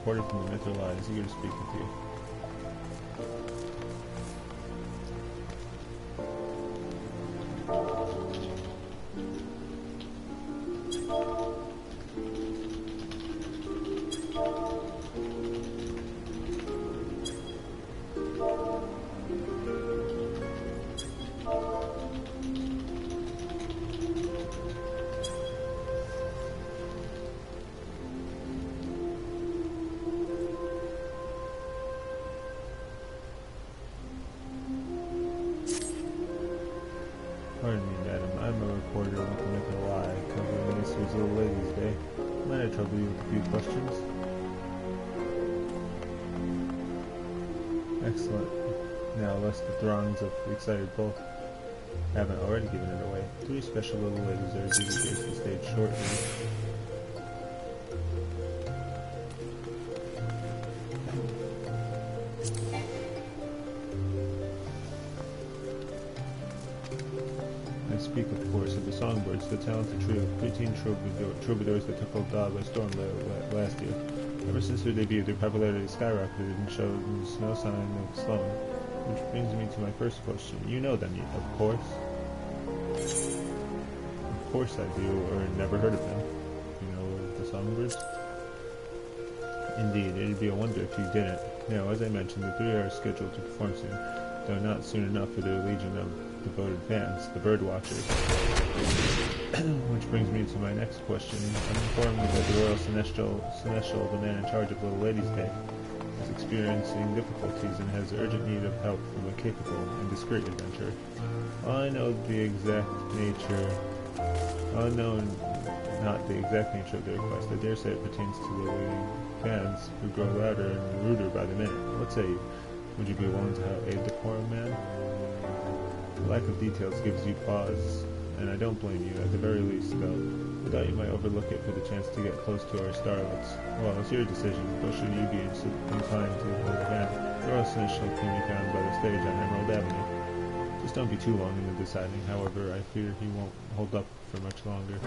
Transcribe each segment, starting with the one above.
reporter from the Myth or Lie is eager to speak with you. Pardon me, madam. I'm a reporter with the Myth or Lie, covering this year's Little Ladies' Day. Might I trouble you with a few questions? Excellent. Now, lest the throngs of the excited both haven't already given it away, 3 special little ladies are due to grace the stage shortly. I speak, of course, of the Songbirds, the talented trio of preteen troubadours that took Old by storm last year. Ever since their debut, their popularity skyrocketed and showed no sign of slowing. Which brings me to my first question. You know them, of course? Of course I do, or never heard of them. You know the Songbirds? Indeed, it'd be a wonder if you didn't. Now, as I mentioned, the 3 are scheduled to perform soon, though not soon enough for their legion of devoted fans, the bird watchers. Which brings me to my next question. I'm informed that the Royal Seneschal, the man in charge of Little Ladies' Day, is experiencing difficulties and has urgent need of help from a capable and discreet adventurer. While I know the exact nature, not the exact nature of the request, I dare say it pertains to the waiting fans who grow louder and ruder by the minute. What say you? Would you be willing to help aid the poor man? The lack of details gives you pause, and I don't blame you, at the very least, though. I thought you might overlook it for the chance to get close to our starlets. Well, it's your decision, but should you be inclined to hold a hand, the Royal Seneschal can be found by the stage on Emerald Avenue. Just don't be too long in the deciding, however, I fear he won't hold up for much longer.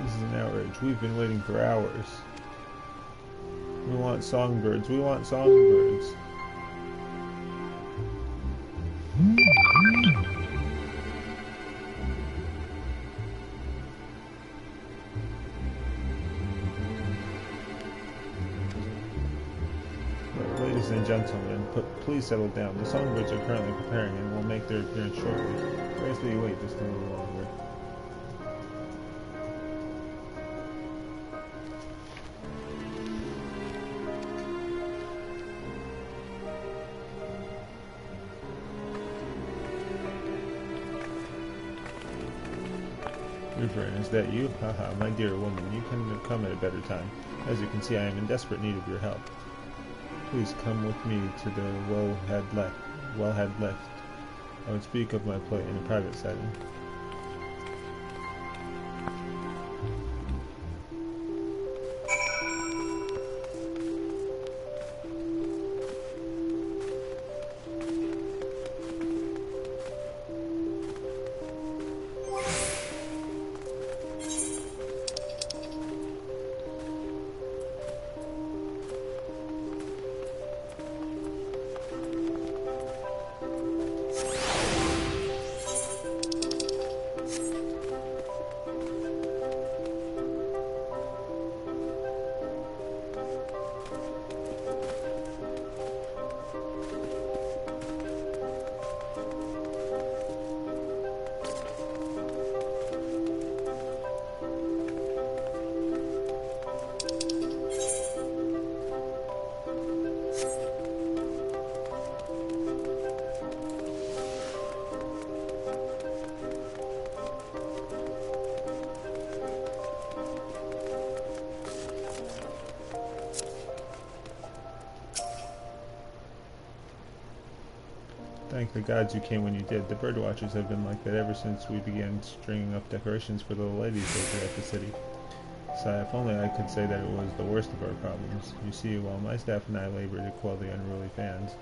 This is an outrage. We've been waiting for hours. We want songbirds. We want songbirds. Latest Ladies and gentlemen, please settle down. The songbirds are currently preparing and will make their appearance shortly. Gracefully wait just a little longer. Reverend, is that you? Haha, my dear woman, you couldn't have come at a better time. As you can see, I am in desperate need of your help. Please come with me to the wellhead lift. I would speak of my plight in a private setting. Thank the gods you came when you did. The birdwatchers have been like that ever since we began stringing up decorations for the ladies over at the city. Sigh, if only I could say that it was the worst of our problems. You see, while my staff and I labor to quell the unruly fans,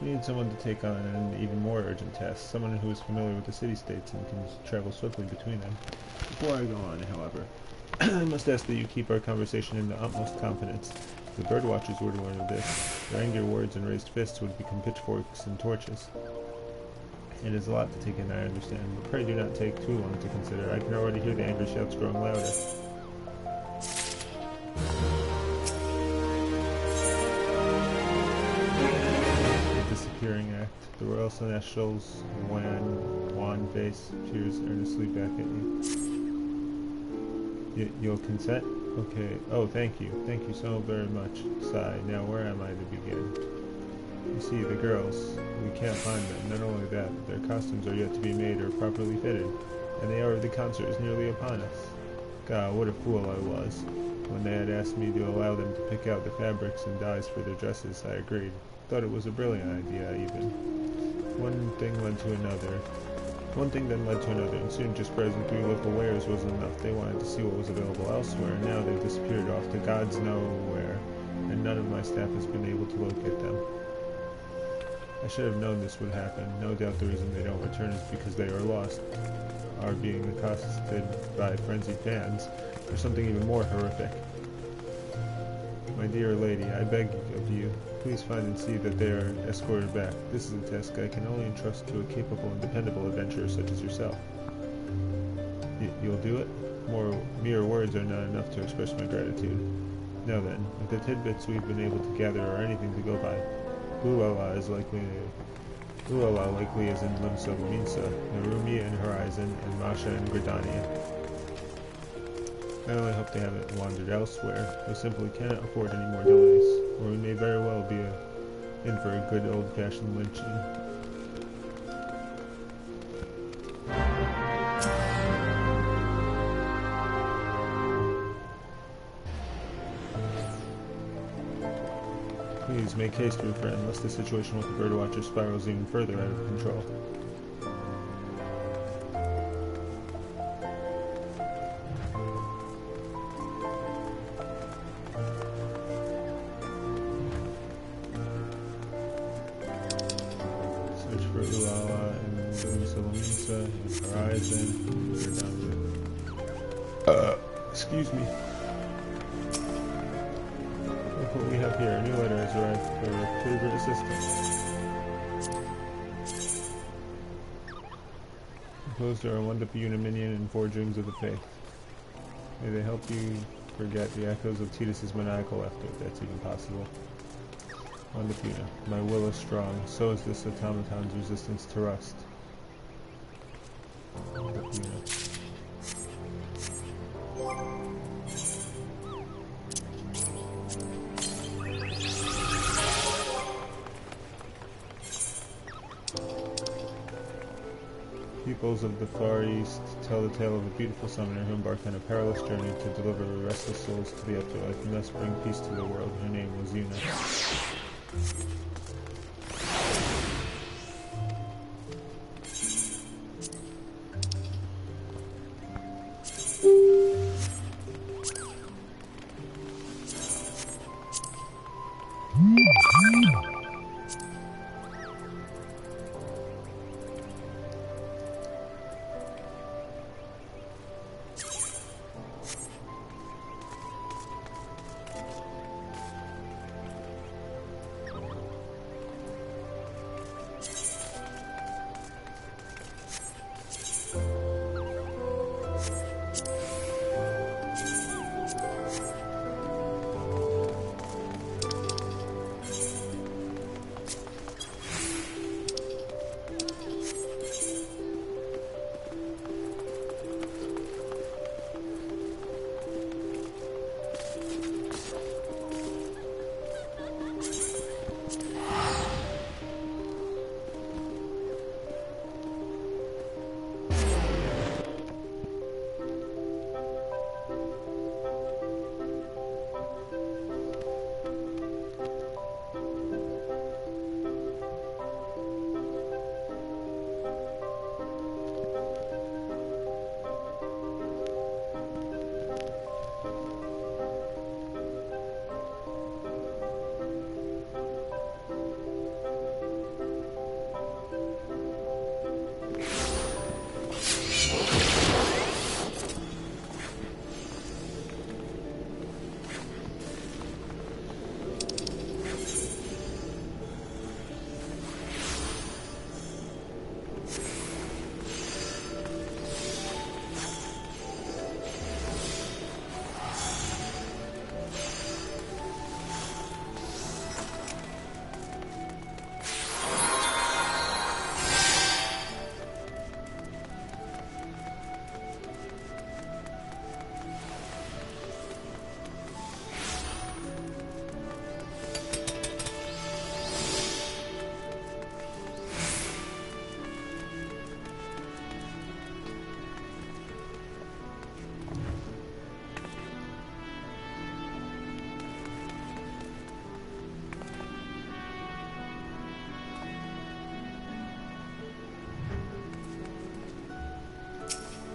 we need someone to take on an even more urgent task, someone who is familiar with the city-states and can travel swiftly between them. Before I go on, however, I must ask that you keep our conversation in the utmost confidence. If the birdwatchers were to learn of this, their angry words and raised fists would become pitchforks and torches. It is a lot to take in, I understand, but pray do not take too long to consider. I can already hear the angry shouts growing louder. The disappearing act. The royal seneschal's wan face peers earnestly back at you. You'll consent? Okay. Oh, thank you. Thank you so very much. Sigh. Now where am I to begin? You see, the girls, we can't find them. Not only that, but their costumes are yet to be made or properly fitted, and the hour of the concert is nearly upon us. God, what a fool I was. When they had asked me to allow them to pick out the fabrics and dyes for their dresses, I agreed. Thought it was a brilliant idea, even. One thing then led to another, and soon just present 3 local wares wasn't enough. They wanted to see what was available elsewhere, and now they've disappeared off to gods know where, and none of my staff has been able to locate them. I should have known this would happen. No doubt the reason they don't return is because they are lost, are being accosted by frenzied fans, or something even more horrific. My dear lady, I beg of you, please find and see that they are escorted back. This is a task I can only entrust to a capable and dependable adventurer such as yourself. You'll do it? Mere words are not enough to express my gratitude. Now then, if the tidbits we've been able to gather are anything to go by, Luala likely is in Limsa Minsa, Narumi and Horizon, and Masha and Gridania. I only hope they haven't wandered elsewhere. We simply cannot afford any more delays, or we may very well be in for a good old-fashioned lynching. Please make haste, my friend, lest the situation with the birdwatcher spirals even further out of control. Search for Luala and Limsa and Horizon. Excuse me. What we have here, a new letter has arrived for favorite assistance. Enclosed are a wonderful uniminion and 4 dreams of the faith. May they help you forget the echoes of Titus's maniacal laughter, if that's even possible. Undefeated. My will is strong. So is this automaton's resistance to rust. Undefeated. Peoples of the Far East tell the tale of a beautiful summoner who embarked on a perilous journey to deliver restless souls to the afterlife and thus bring peace to the world. Her name was Una.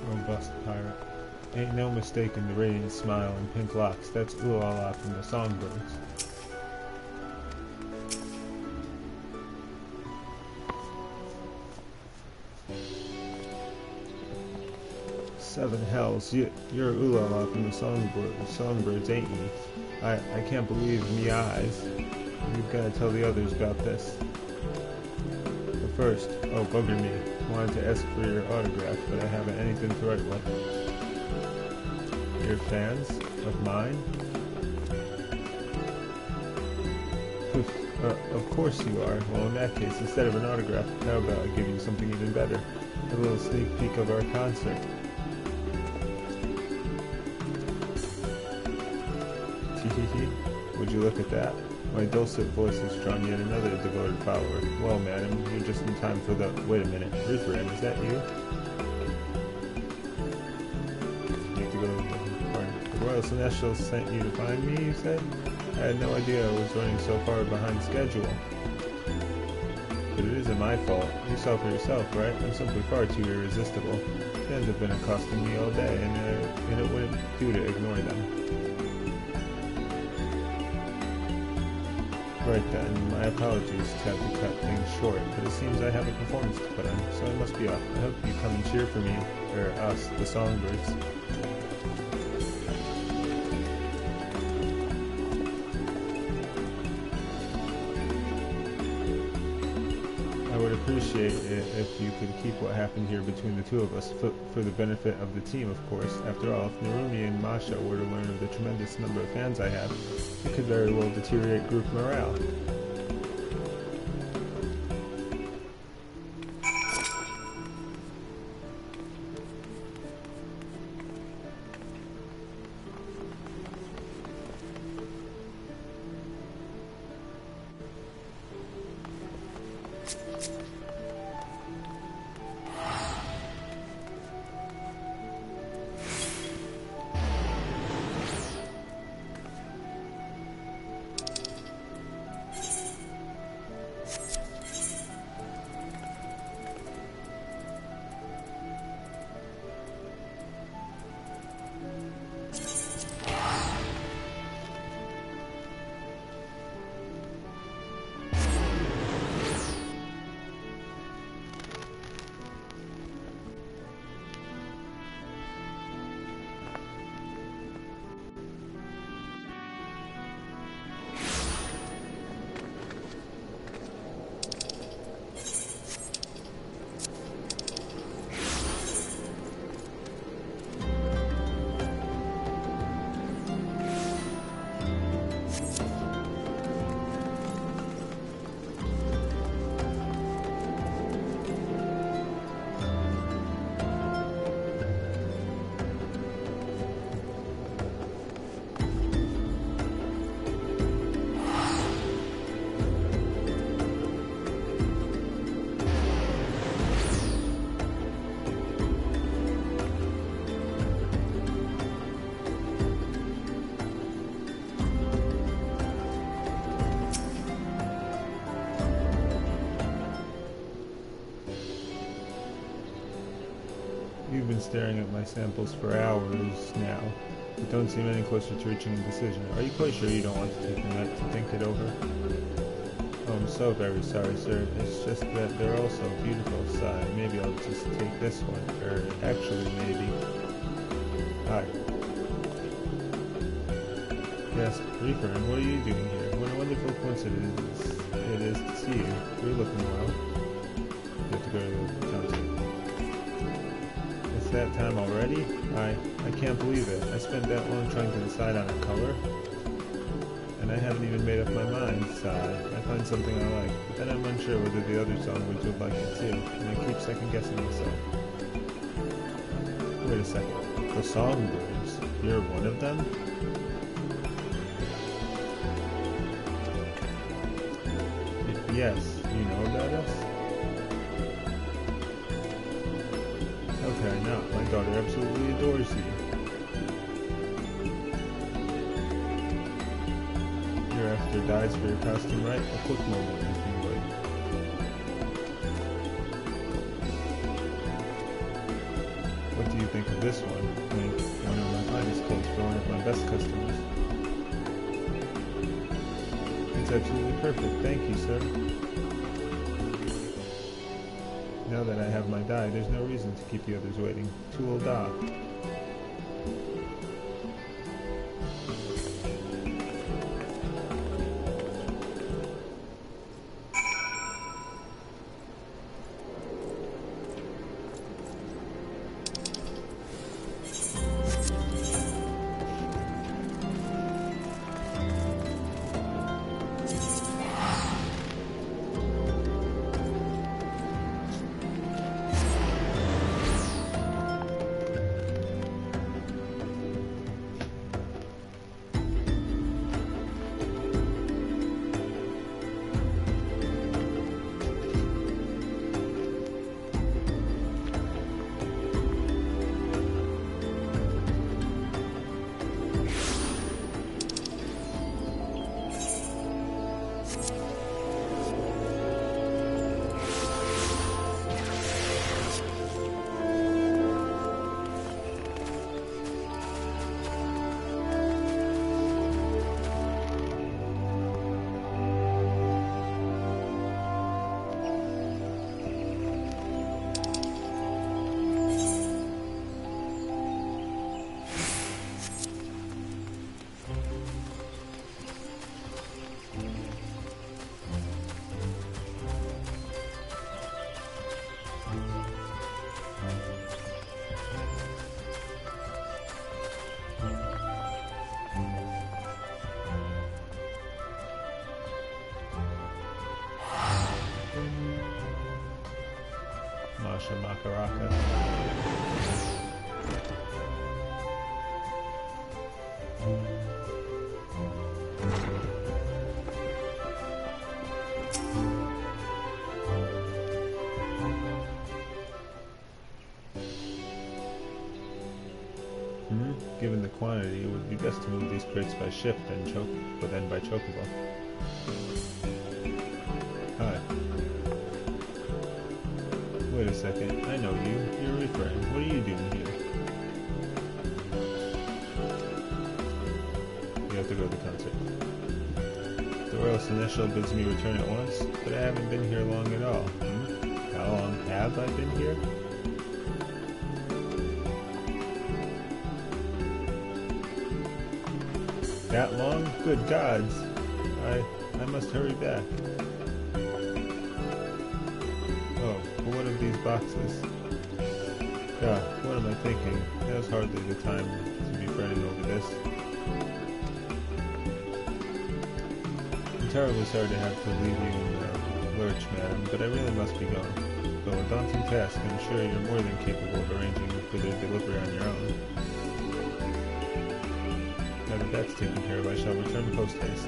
Robust pirate. Ain't no mistaking the radiant smile and pink locks. That's Ulala from the Songbirds. Seven hells, you're Ulala from the Songbirds, ain't you? I can't believe me eyes. You've got to tell the others about this. But first, oh bugger me, wanted to ask for your autograph, but I haven't anything to write with. You're fans of mine? Of course you are. Well, in that case, instead of an autograph, how about I give you something even better? A little sneak peek of our concert. Would you look at that? My dulcet voice has drawn yet another devoted follower. Well, madam, you're just in time for the— Wait a minute, Ruthven, is that you? You have to go to the Royal Celestials sent you to find me, you said? I had no idea I was running so far behind schedule. But it isn't my fault. You saw for yourself, right? I'm simply far too irresistible. Fans have been accosting me all day, and it wouldn't do to ignore them. Right then, my apologies to have to cut things short, but it seems I have a performance to put on, so I must be off. I hope you come and cheer for me, or us, the Songbirds. I would appreciate it if you could keep what happened here between the two of us, for the benefit of the team, of course. After all, if Narumi and Masha were to learn of the tremendous number of fans I have, it could very well deteriorate group morale. You've been staring at my samples for hours now, but don't seem any closer to reaching a decision. Are you quite sure you don't want to take the night to think it over? Oh, I'm so very sorry, sir. It's just that they're all so beautiful. Sigh. Maybe I'll just take this one. Or, actually, maybe. Hi. Yes, Reaper, and what are you doing here? What a wonderful coincidence it is to see you. You're looking well. You have to go to the counter. It's that time already? I can't believe it. I spent that long trying to decide on a color, and I haven't even made up my mind. Sigh. I find something I like, but then I'm unsure whether the other songbirds would like it too, and I keep second-guessing myself. Wait a second. The songbirds? You're one of them? Yes. You know about us? Okay, now, my daughter absolutely adores you. You're after dyes for your costume, right? A quick moment, if you would. What do you think of this one? Wink, one of my finest clothes for one of my best customers. It's absolutely perfect, thank you, sir. Now that I have my dye, there's no reason to keep the others waiting. Tool da. Masha Makaraka. Given the quantity, it would be best to move these crates by ship, but then by chocobo. Hi. Wait a second, I know you. You're Refrain. What are you doing here? You have to go to the concert. The Royal Seneschal bids me return at once, but I haven't been here long at all. How long have I been here? That long? Good gods! I must hurry back. Oh, but what of these boxes? God, what am I thinking? Now's hardly the time to be fretting over this. I'm terribly sorry to have to leave you in the lurch, madam, but I really must be going. Though a daunting task, I'm sure you're more than capable of arranging for their delivery on your own. Now that that's taken care of, I shall return post-haste.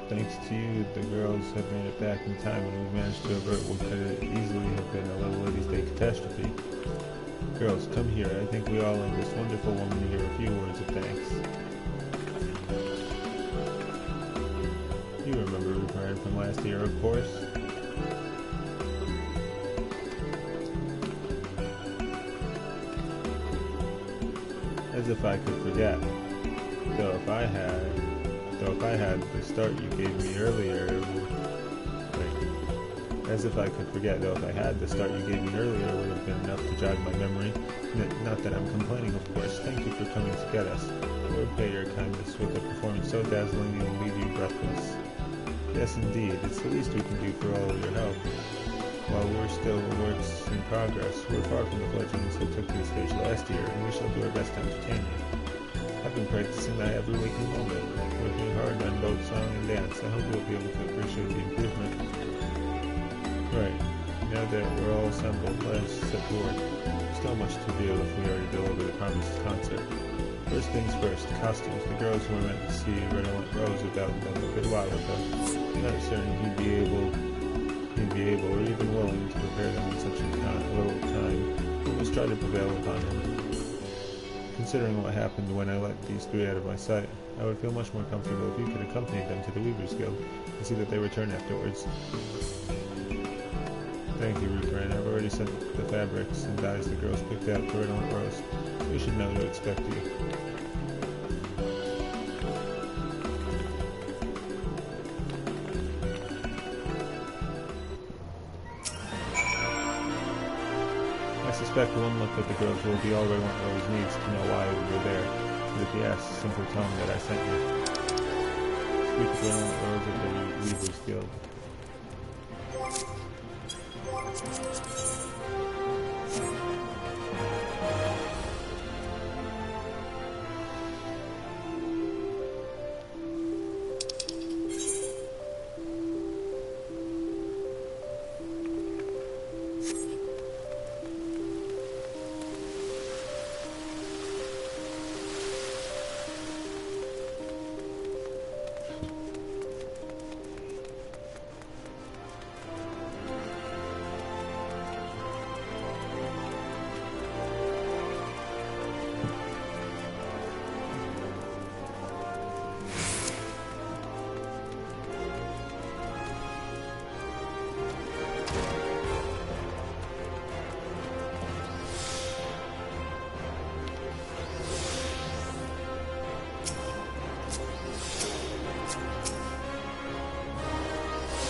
Thanks to you, the girls have made it back in time, and we've managed to avert what could easily have been a little Ladies' Day catastrophe. Girls, come here. I think we all owe this wonderful woman here a few words of thanks. You remember Refrain from last year, of course. As if I could forget. Though if I had the start you gave me earlier, as if I could forget, though if I had the start you gave me earlier, it would have been enough to jog my memory. Not that I'm complaining, of course. Thank you for coming to get us. We'll repay your kindness with a performance so dazzling it will leave you breathless. Yes, indeed, it's the least we can do for all of your help. While we're still works in progress, we're far from the fledglings who took to the stage last year, and we shall do our best to entertain you. I've been practicing that every waking moment, working hard on both song and dance. I hope you'll be able to appreciate the improvement. Right. Now that we're all assembled, let's set to work. Still much to do if we are to deliver the promised concert. First things first, costumes. The girls who were meant to see Redolent Rose about them a good while ago. I'm not certain he'd be able or even willing to prepare them in such a little time. We must try to prevail upon him. Considering what happened when I let these three out of my sight, I would feel much more comfortable if you could accompany them to the Weavers Guild and see that they return afterwards. Thank you, Refrain. I've already sent the fabrics and dyes the girls picked out to Redolent Rose. We should know to expect you. I suspect one look at the girls will be all Redolent Rose needs to know why we were there, and if he asks, simply tell him that I sent you. Speak of Redolent Rose at the Weavers Guild.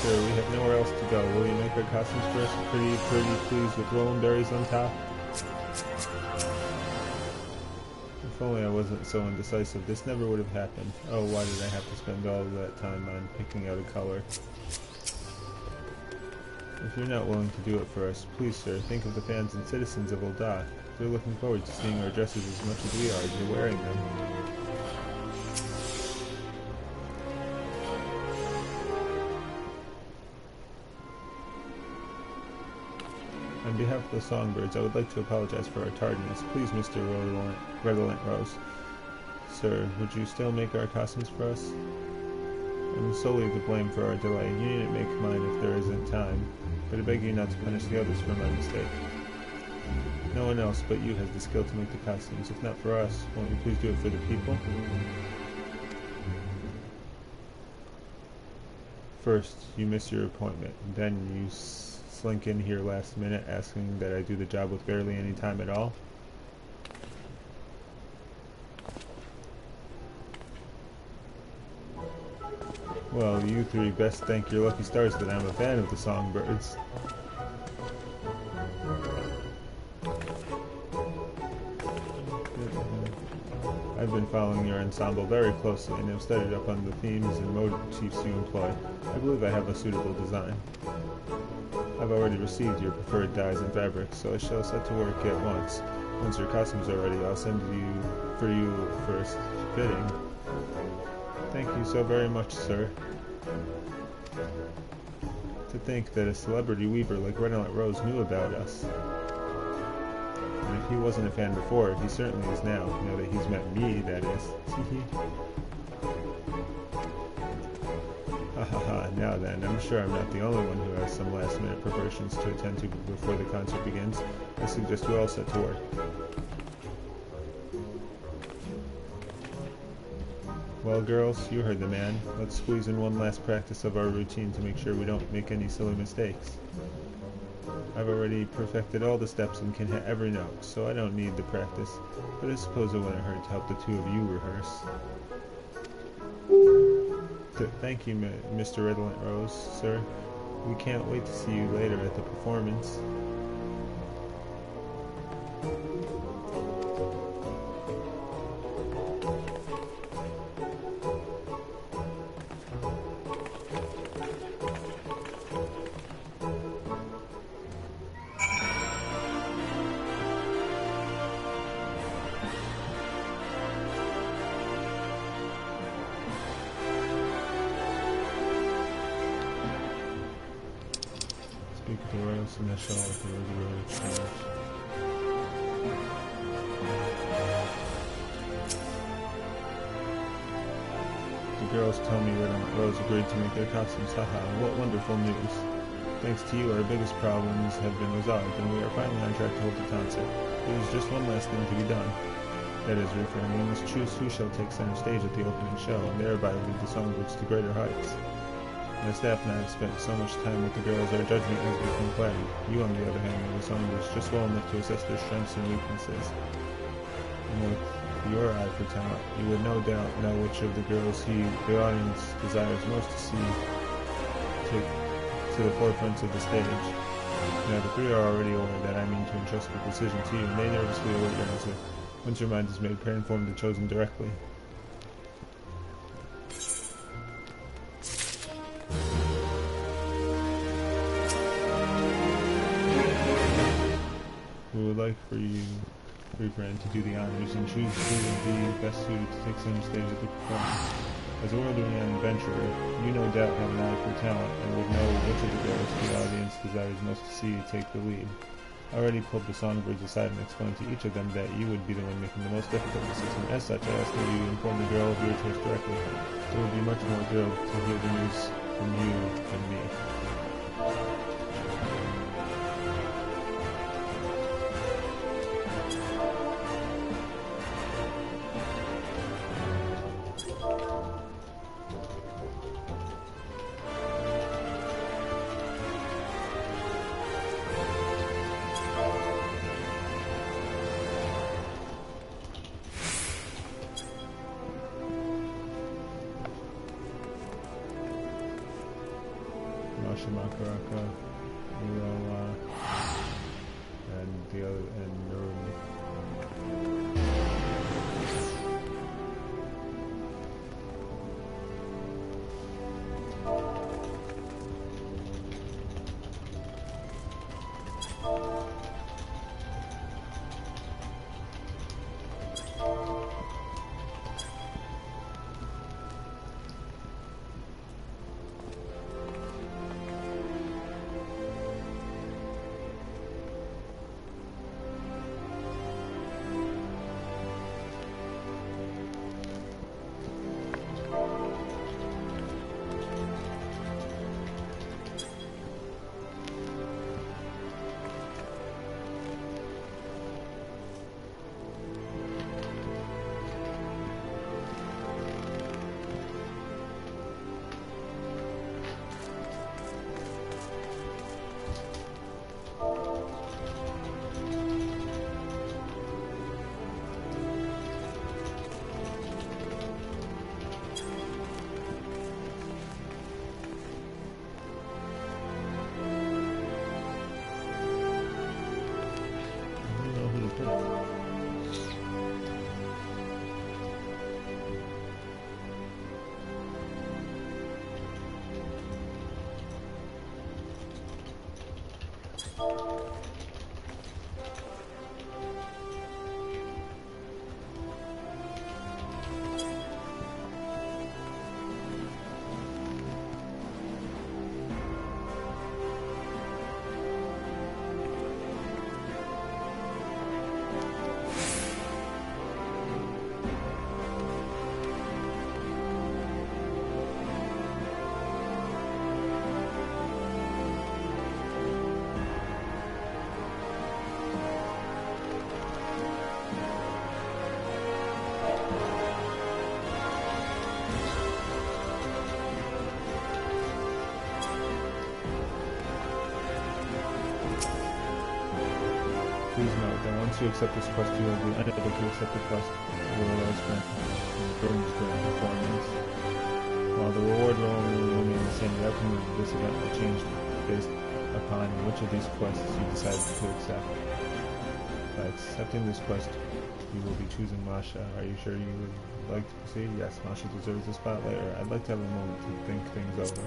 Sir, we have nowhere else to go. Will you make our costumes for us? Pretty, please, with rolling berries on top? If only I wasn't so indecisive, this never would have happened. Oh, why did I have to spend all of that time on picking out a color? If you're not willing to do it for us, please, sir, think of the fans and citizens of Ul'dah. They're looking forward to seeing our dresses as much as we are. You're wearing them. On behalf of the Songbirds, I would like to apologize for our tardiness. Please, Mr. Redolent Rose. Sir, would you still make our costumes for us? I'm solely to blame for our delay. You needn't make mine if there isn't time, but I beg you not to punish the others for my mistake. No one else but you has the skill to make the costumes. If not for us, won't you please do it for the people? First, you miss your appointment. Then you slink in here last minute asking that I do the job with barely any time at all. Well, you three best thank your lucky stars that I'm a fan of the Songbirds. I've been following your ensemble very closely and have studied up on the themes and motifs you employ. I believe I have a suitable design. I've already received your preferred dyes and fabrics, so I shall set to work at once. Once your costumes are ready, I'll send you for fitting. Thank you so very much, sir. To think that a celebrity weaver like Redolent Rose knew about us. And if he wasn't a fan before, he certainly is now that he's met me, that is. Ha ha ha, now then, I'm sure I'm not the only one who has some last-minute preparations to attend to before the concert begins. I suggest we all set to work. Well, girls, you heard the man. Let's squeeze in one last practice of our routine to make sure we don't make any silly mistakes. I've already perfected all the steps and can hit every note, so I don't need the practice, but I suppose it wouldn't hurt to help the two of you rehearse. Thank you, Mr. Redolent Rose, sir. We can't wait to see you later at the performance. Speak of the royal seneschal with the road exchange. The girls tell me that Rose agreed to make their costumes. Haha, what wonderful news. Thanks to you, our biggest problems have been resolved, and we are finally on track to hold the concert. There is just one last thing to be done. That is, referring, we must choose who shall take center stage at the opening show, and thereby lead the Songbirds to greater heights. My staff and I have spent so much time with the girls, our judgment has become cloudy. You, on the other hand, know the Songbirds just well enough to assess their strengths and weaknesses. And with your eye for talent, you would no doubt know which of the girls the audience desires most to see take to the forefront of the stage. Now, the three are already aware that I mean to entrust the decision to you, and they nervously await your answer. Once your mind is made, pray inform the chosen directly. We would like for you, Reverend, to do the honors and choose who would be best suited to take center stage at the performance. As a world-renowned adventurer, you no doubt have an eye for talent and would know which of the girls the audience desires most to see take the lead. I already pulled the Songbirds aside and explained to each of them that you would be the one making the most difficult decision. As such, I asked that you inform the girl of your choice directly. They would be much more thrilled to hear the news from you than me. Masha Makaraka, Ulala, and the other, and Narumi. Please note that once you accept this quest, you will be unable to accept the quest Willow's grant and Burden's grant performance. While the reward will only remain the same, the outcome of this event will change based upon which of these quests you decide to accept. By accepting this quest, you will be choosing Masha. Are you sure you would like to proceed? Yes, Masha deserves a spotlight, or I'd like to have a moment to think things over.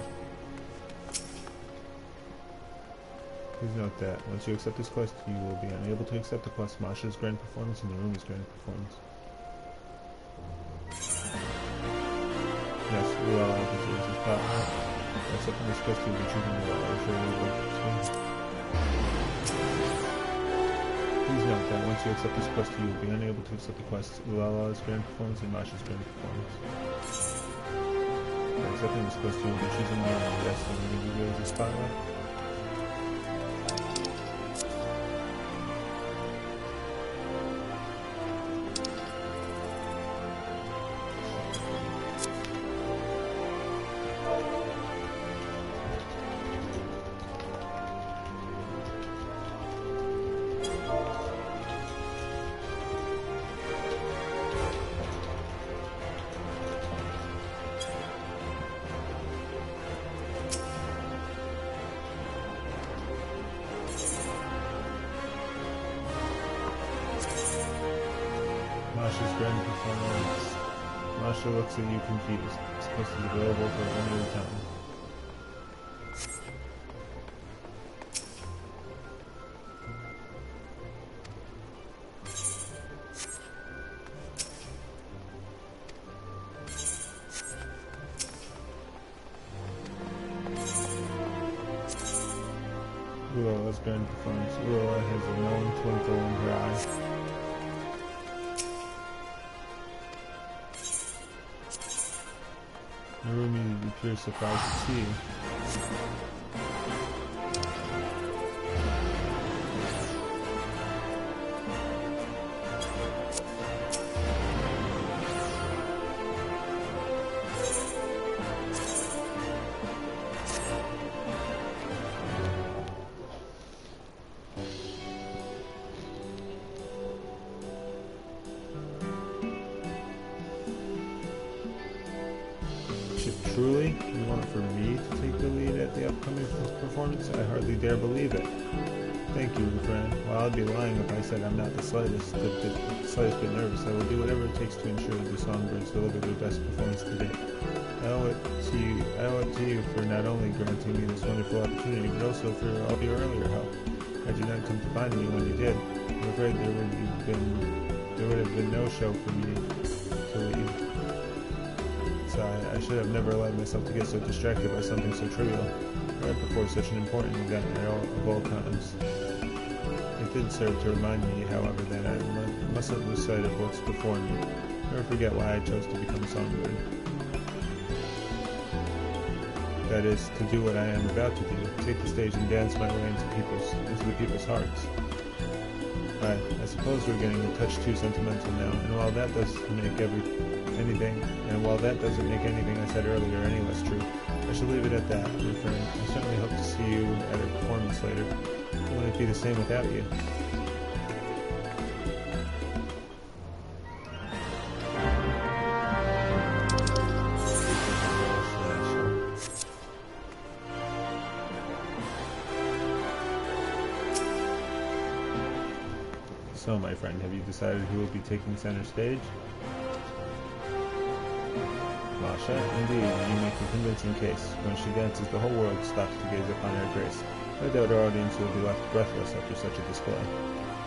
Please note that once you accept this quest, you will be unable to accept the quest Masha's grand performance and Narumi's grand performance. Yes, Ulala deserves a spotlight. By accepting this quest, you will be choosing Ulala. Are you sure you would like to proceed? Please note that once you accept this quest, you will be unable to accept the quests Ulala's grand performance and Masha's grand performance. By accepting this quest, you will be choosing Ulala. Yes, and will give you as a spotlight. Masha's grand performance. Masha looks at you confused. This quest is available for a limited time. Ulala's grand performance. Ulala has a knowing twinkle in her eye. Narumi appears surprised to see you. Truly? You want for me to take the lead at the upcoming performance? I hardly dare believe it. Thank you, friend. While I'd be lying if I said I'm not the slightest bit nervous, I will do whatever it takes to ensure that the Songbirds deliver their best performance to date. I owe it to you for not only granting me this wonderful opportunity, but also for all your earlier help. Had you not come to find me when you did, I'm afraid there would have been no show for me to leave. So I should have never allowed myself to get so distracted by something so trivial, right before such an important event of all times. It did serve to remind me, however, that I mustn't lose sight of what's before me, nor forget why I chose to become a songbird. That is, to do what I am about to do, take the stage and dance my way into the people's hearts. I suppose we're getting a touch too sentimental now, and while that doesn't make anything I said earlier any less true, I shall leave it at that, my friend. I certainly hope to see you at a performance later. Wouldn't it be the same without you? So, my friend, have you decided who will be taking center stage? Masha, indeed, you make a convincing case. When she dances, the whole world stops to gaze upon her grace. I doubt our audience will be left breathless after such a display.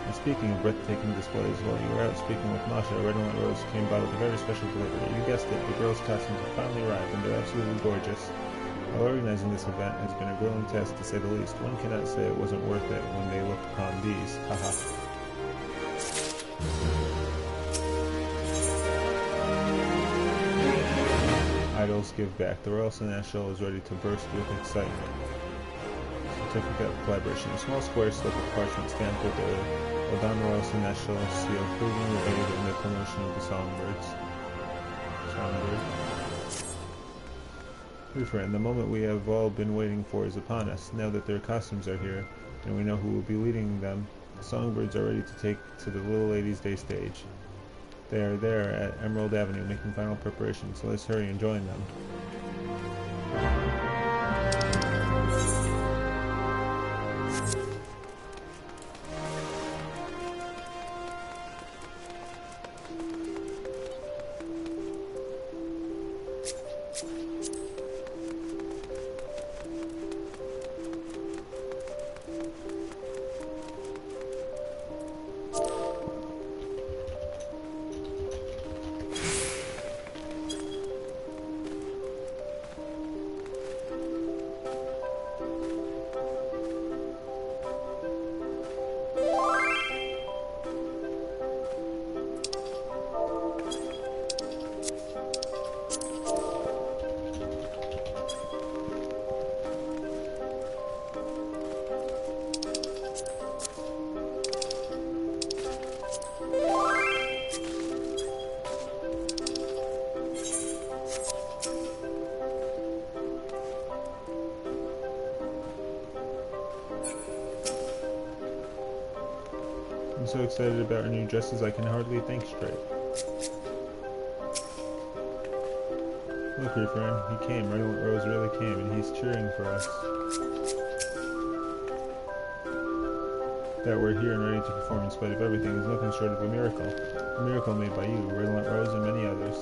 And speaking of breathtaking displays, while you were out speaking with Masha, Red and White Rose came by with a very special delivery. You guessed it, the girls' costumes have finally arrived, and they're absolutely gorgeous. While organizing this event has been a grueling task, to say the least, one cannot say it wasn't worth it when they looked upon these. Haha. Idols give back. The Royal Seneschal is ready to burst with excitement. Certificate of collaboration. A small square slip of parchment stamped with the Odon Royal Seneschal seal, proving the aid in the promotion of the Songbirds. My friend, the moment we have all been waiting for is upon us. Now that their costumes are here, and we know who will be leading them, the Songbirds are ready to take to the Little Ladies' Day stage. They are there at Emerald Avenue making final preparations, so let's hurry and join them. I'm so excited about our new dresses I can hardly think straight. Look, your friend, he came. Red Rose really came, and he's cheering for us. That we're here and ready to perform in spite of everything is nothing short of a miracle. A miracle made by you, Red Rose, and many others.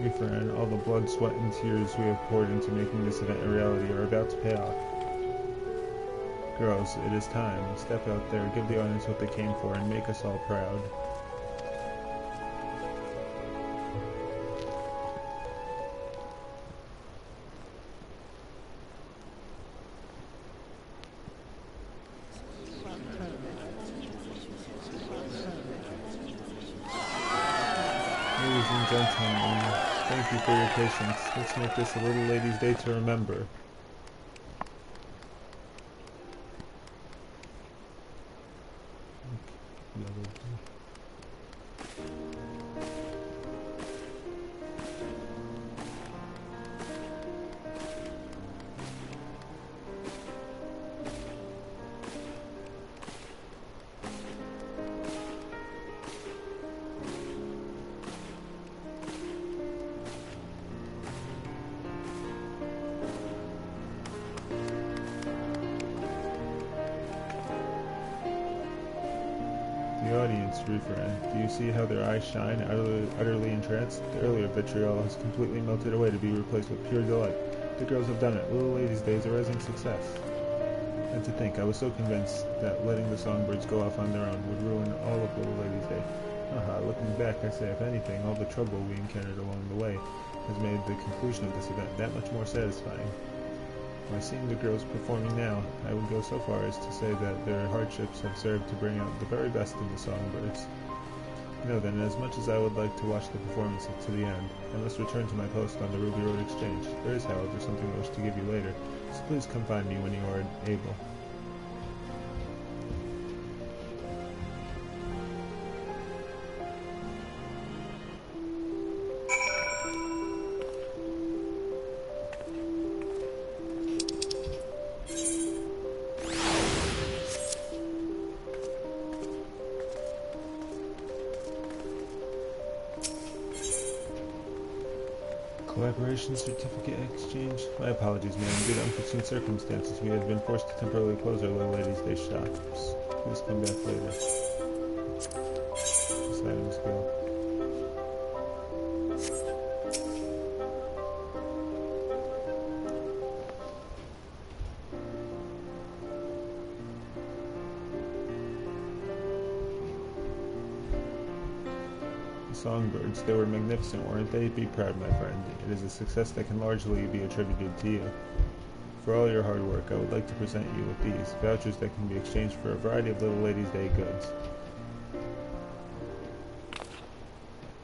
Your friend, all the blood, sweat, and tears we have poured into making this event a reality are about to pay off. Girls, it is time. Step out there, give the audience what they came for, and make us all proud. and gentlemen, thank you for your patience. Let's make this a little lady's day to remember. The audience refrain. Do you see how their eyes shine, utterly entranced? The earlier vitriol has completely melted away to be replaced with pure delight. The girls have done it. Little Ladies' Day is a rising success. And to think, I was so convinced that letting the songbirds go off on their own would ruin all of Little Ladies' Day. Looking back, I say, if anything, all the trouble we encountered along the way has made the conclusion of this event that much more satisfying. By seeing the girls performing now, I would go so far as to say that their hardships have served to bring out the very best in the songbirds. Know then, as much as I would like to watch the performance to the end, I must return to my post on the Ruby Road Exchange. There is, however, something I wish to give you later, so please come find me when you are able. Collaboration certificate exchange? My apologies, ma'am. Due to unforeseen circumstances, we have been forced to temporarily close our Little Ladies' Day shops. Please come back later. This item's go. Songbirds, they were magnificent, weren't they? Be proud, my friend. It is a success that can largely be attributed to you. For all your hard work, I would like to present you with these vouchers that can be exchanged for a variety of Little Ladies' Day goods.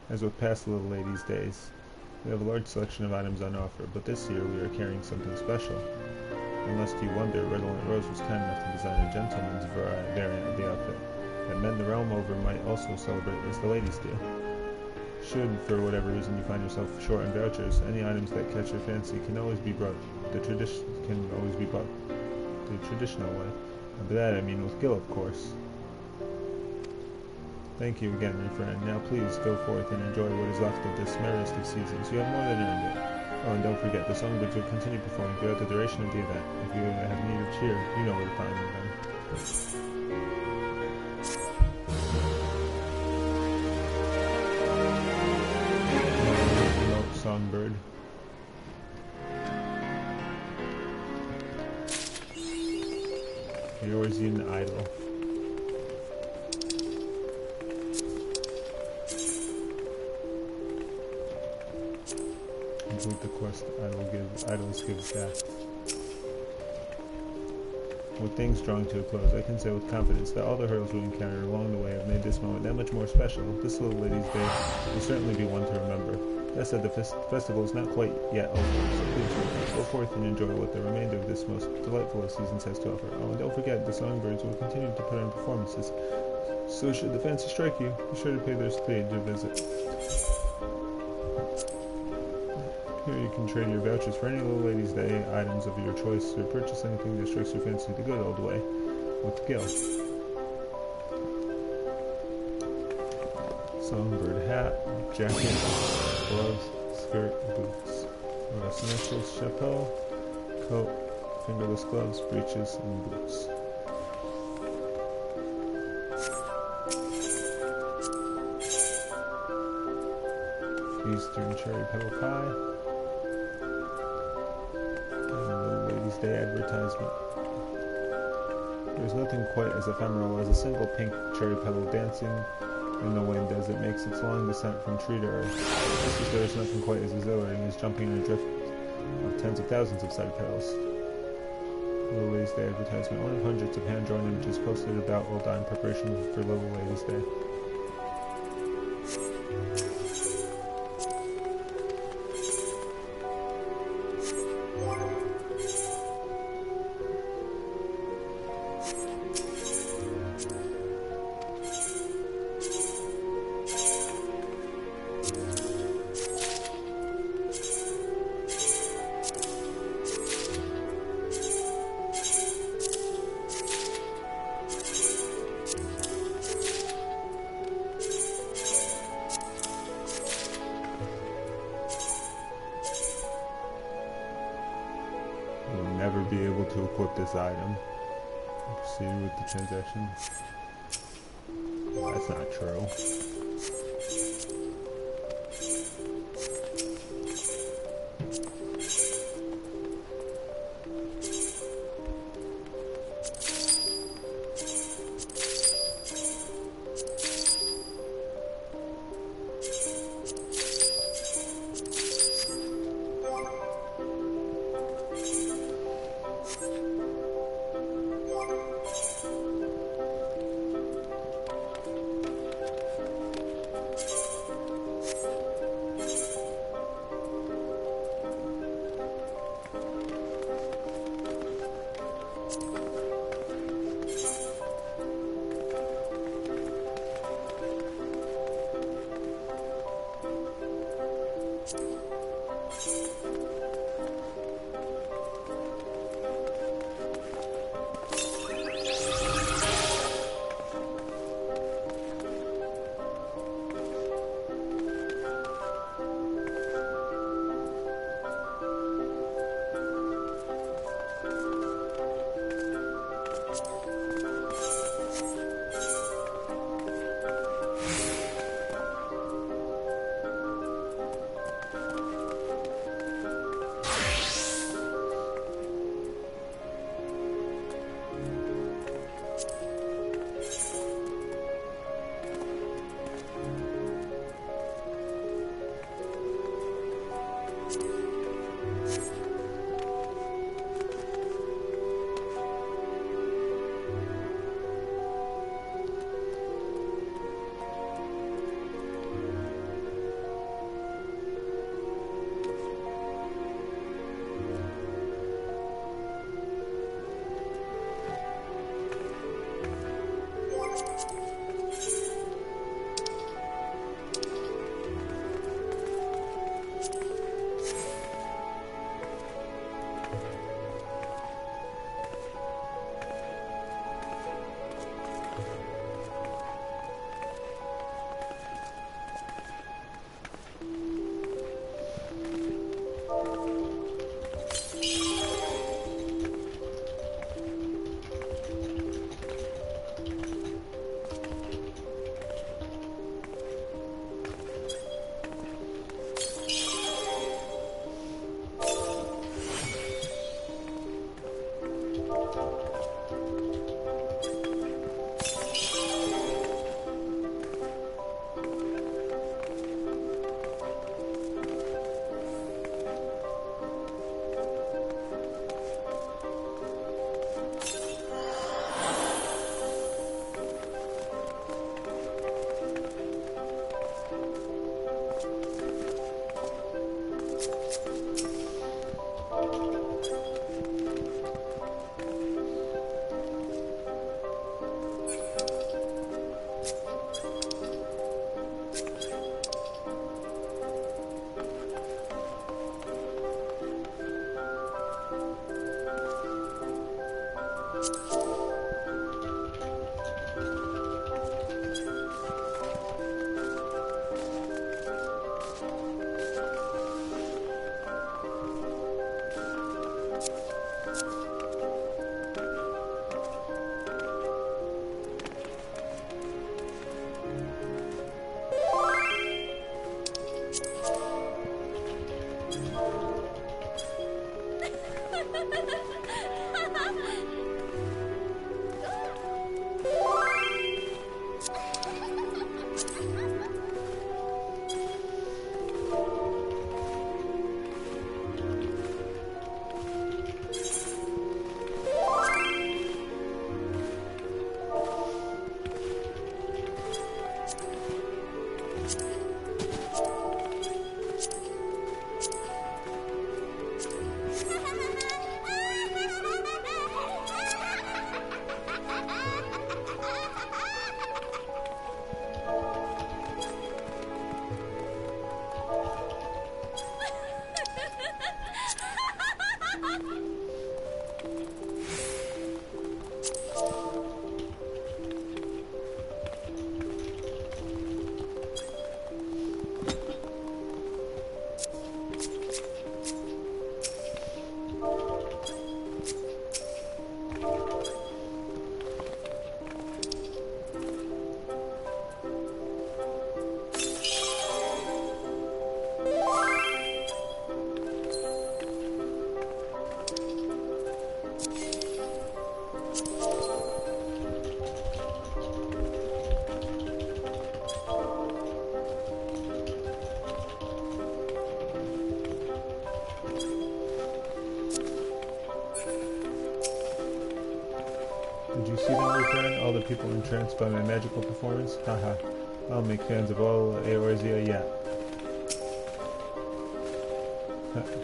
As with past Little Ladies' Days, we have a large selection of items on offer, but this year we are carrying something special. Unless you wonder, Redolent Rose was kind enough to design a gentleman's variant of the outfit that men the realm over might also celebrate as the ladies do. Should, for whatever reason, you find yourself short on vouchers, any items that catch your fancy can always be brought the traditional way. And by that I mean with Gil, of course. Thank you again, my friend. Now please go forth and enjoy what is left of this merriest of seasons. You have more than earned it. Oh, and don't forget, the songbirds will continue performing throughout the duration of the event. If you have need of cheer, you know where to find them. Songbird. Eorzean Idol. Complete the quest. Idols give back. With things drawing to a close, I can say with confidence that all the hurdles we encountered along the way have made this moment that much more special. This Little Ladies' Day will certainly be one to remember. That said, the festival is not quite yet over, so please go forth and enjoy what the remainder of this most delightful of seasons has to offer. Oh, and don't forget, the songbirds will continue to put on performances, so should the fancy strike you, be sure to pay their stage a visit. Here you can trade your vouchers for any Little Ladies' Day items of your choice, or purchase anything that strikes your fancy the good old way, with Gil. Songbird hat, jacket, gloves, skirt, boots. Essentials, chapeau, coat, fingerless gloves, breeches, and boots. Eastern cherry petal pie. And Little Ladies' Day advertisement. There's nothing quite as ephemeral as a single pink cherry petal dancing in the wind as it makes its long descent from tree to earth. Just as there is nothing quite as exhilarating as jumping in a drift of tens of thousands of side petals. Little Ladies' Day advertisement, one of hundreds of hand-drawn images posted about will die in preparation for Little Ladies' Day. You'll never be able to equip this item. Proceed with the transaction. That's not true. them, Lutheran? All the people entranced by my magical performance? Haha. I'll make fans of all Eorzea yet.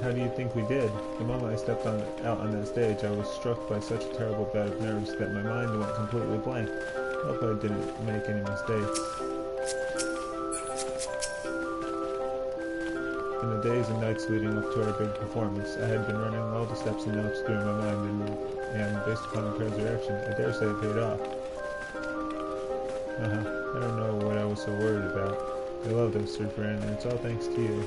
How do you think we did? The moment I stepped out on that stage, I was struck by such a terrible bout of nerves that my mind went completely blank. I hope I didn't make any mistakes. In the days and nights leading up to our big performance, I had been running all the steps and notes through my mind, and based upon the crowd's reaction, I dare say it paid off. I don't know what I was so worried about. I love this, Sir Fran, and it's all thanks to you.